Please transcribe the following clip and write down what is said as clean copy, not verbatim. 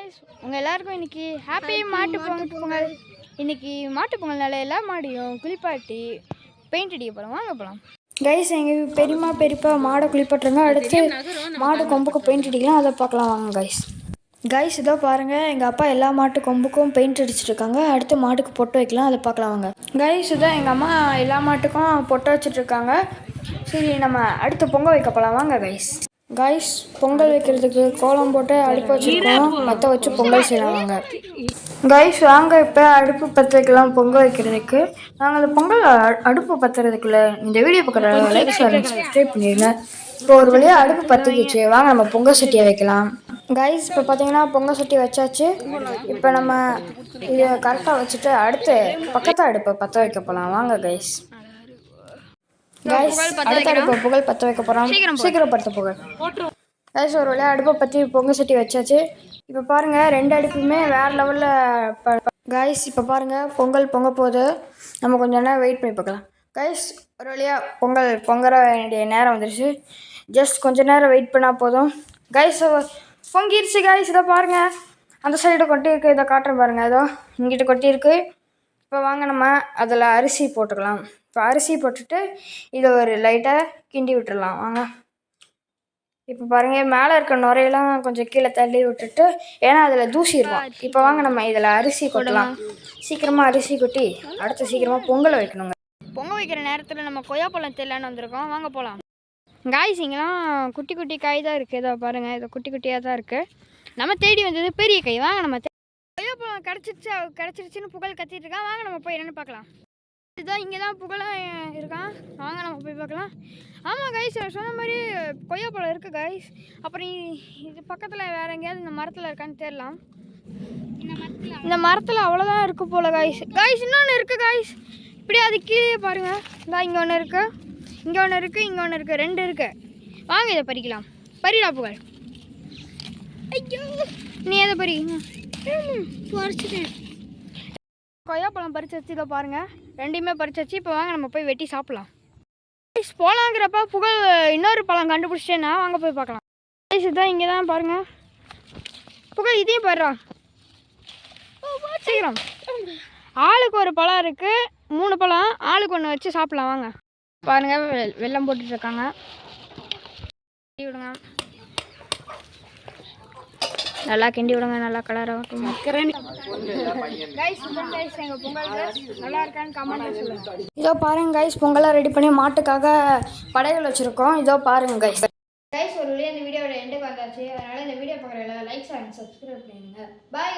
Guys, உங்கள் எல்லாருக்கும் இன்றைக்கி ஹாப்பி மாட்டு பொங்கல். இன்றைக்கி மாட்டு பொங்கல்னால எல்லா மாடியும் குளிப்பாட்டி பெயிண்ட் அடிக்க போகிறோம். வாங்க போகலாம் கைஸ். எங்கள் பெரியம்மா பெரியப்பா மாடை குளிப்பாட்டுருங்க. அடுத்து மாடு கொம்புக்கு பெயிண்ட் அடிக்கலாம், அதை பார்க்கலாம் வாங்க கைஸ். கைஸ் இதோ பாருங்கள், எங்கள் அப்பா எல்லா மாட்டு கொம்புக்கும் பெயிண்ட் அடிச்சிட்ருக்காங்க. அடுத்து மாட்டுக்கு பொட்டு வைக்கலாம், அதை பார்க்கலாம் வாங்க கைஸ். இதான் எங்கள் அம்மா எல்லா மாட்டுக்கும் பொட்டு வச்சிட்ருக்காங்க. சரி, நம்ம அடுத்து பொங்கல் வைக்க போகலாம் வாங்க கைஸ். கைஸ், பொங்கல் வைக்கிறதுக்கு கோலம் போட்டு அடுப்பு வச்சுருக்கோம், பற்ற வச்சு பொங்கல் செய்யலாம். கைஸ் வாங்க இப்போ அடுப்பு பற்ற வைக்கலாம் பொங்கல் வைக்கிறதுக்கு. நாங்கள் அந்த பொங்கல் அடுப்பு பற்றுறதுக்குள்ள இந்த வீடியோ பக்கத்தில் லைக் சப்ஸ்கிரைப் பண்ணிடுங்க. இப்போ ஒரு வழியாக அடுப்பு பற்றிக்கிச்சு, வாங்க நம்ம பொங்கல் சட்டியை வைக்கலாம். கைஸ் இப்போ பார்த்தீங்கன்னா பொங்கல் சட்டி வச்சாச்சு. இப்போ நம்ம இதை கரெக்டாக வச்சுட்டு அடுத்து பக்கத்து அடுப்பை பற்ற வைக்க போகலாம் வாங்க கைஸ். கைஸ் அடுத்த அடுப்பை புகழ் பற்ற வைக்க போகிறோம், சீக்கிரம் பற்ற புகழ். கைஸ் ஒரு வழியாக அடுப்பை பற்றி பொங்கல் சட்டி வச்சாச்சு. இப்போ பாருங்கள், ரெண்டு அடுப்புமே வேறு லெவலில். கைஸ் இப்போ பாருங்கள், பொங்கல் பொங்க போகுது. நம்ம கொஞ்சம் நேரம் வெயிட் பண்ணி பார்க்கலாம். கைஸ் ஒரு வழியாக பொங்கல் பொங்குற வேண்டிய நேரம் வந்துடுச்சு. ஜஸ்ட் கொஞ்சம் நேரம் வெயிட் பண்ணால் போதும். கைஸ் பொங்கிடுச்சு. கைஸ் இதை பாருங்கள், அந்த சைடு கொட்டி இருக்குது, இதை காட்டுறேன் பாருங்கள். ஏதோ இங்கிட்ட கொட்டி இருக்குது. இப்போ வாங்க நம்ம அதில் அரிசி போட்டுக்கலாம். இப்போ அரிசி போட்டுட்டு இதை ஒரு லைட்டாக கிண்டி விட்டுடலாம் வாங்க. இப்போ பாருங்கள், மேலே இருக்க நுரையெல்லாம் கொஞ்சம் கீழே தள்ளி விட்டுட்டு, ஏன்னா அதில் தூசி இருக்கும். இப்போ வாங்க நம்ம இதில் அரிசி கொட்டலாம். சீக்கிரமாக அரிசி கொட்டி அடுத்து சீக்கிரமாக பொங்கலை வைக்கணுங்க. பொங்கல் வைக்கிற நேரத்தில் நம்ம கொய்யாப்பழம் தெரியலான்னு வந்திருக்கோம், வாங்க போகலாம். காய்ஸ் இங்கெல்லாம் குட்டி குட்டி காய் தான் இருக்குது. இதை பாருங்கள், இதை குட்டி குட்டியாக தான் இருக்குது. நம்ம தேடி வந்தது பெரிய காய். வாங்க நம்ம கொய்யாப்பழம் கிடச்சிருச்சுன்னு புகழ் கத்திட்டு இருக்கான். வாங்க நம்ம போய் என்னென்னு பார்க்கலாம். இதுதான் இங்கே தான் புகழாக இருக்கான், வாங்க நம்ம போய் பார்க்கலாம். ஆமாம் கைஸ், சொன்ன மாதிரி கொய்யாப்பழம் இருக்குது கைஸ். அப்புறம் இது பக்கத்தில் வேறு எங்கேயாவது இந்த மரத்தில் இருக்கான்னு தெரியலாம். இந்த மரத்தில் அவ்வளோதான் இருக்குது போல் கைஸ். கைஸ் இன்னொன்று இருக்குது கைஸ், இப்படி அது கீழே பாருங்கள். இதான் இங்கே ஒன்று இருக்குது, இங்கே ஒன்று இருக்குது, இங்கே ஒன்று இருக்குது, ரெண்டு இருக்குது. வாங்க இதை பறிக்கலாம். பறிடா புகழ். ஐயோ நீ எதை பறி பறிச்சுட்டேன். கொய்யாப்பழம் பறிச்சு வச்சு இதை பாருங்கள், ரெண்டையுமே பறிச்சு வச்சு. இப்போ வாங்க நம்ம போய் வெட்டி சாப்பிட்லாம். போகலாங்கிறப்ப புகழ் இன்னொரு பழம் கண்டுபிடிச்சிட்டேன்னா வாங்க போய் பார்க்கலாம். இதுதான் இங்கே தான் பாருங்கள் புகழ், இதையும் பாடுறா சீக்கிரம். ஆளுக்கு ஒரு பழம் இருக்குது, 3 பழம், ஆளுக்கு ஒன்று வச்சு சாப்பிட்லாம் வாங்க. பாருங்கள் வெல்லம் போட்டுட்ருக்காங்க, விடுங்க நல்லா கிண்டி விடுங்க, நல்லா கலராக. இதோ பாருங்க கைஸ், பொங்கலாக ரெடி பண்ணி மாட்டுக்காக படைகள் வச்சுருக்கோம். இதோ பாருங்க கைஸ். கைஸ் ஒரு வழியாக இந்த வீடியோட எண்டுக்கு வந்தாச்சு. அதனால் இந்த வீடியோ பார்க்குற லைக் அண்ட் சப்ஸ்கிரைப் பண்ணிடுங்க. பாய்.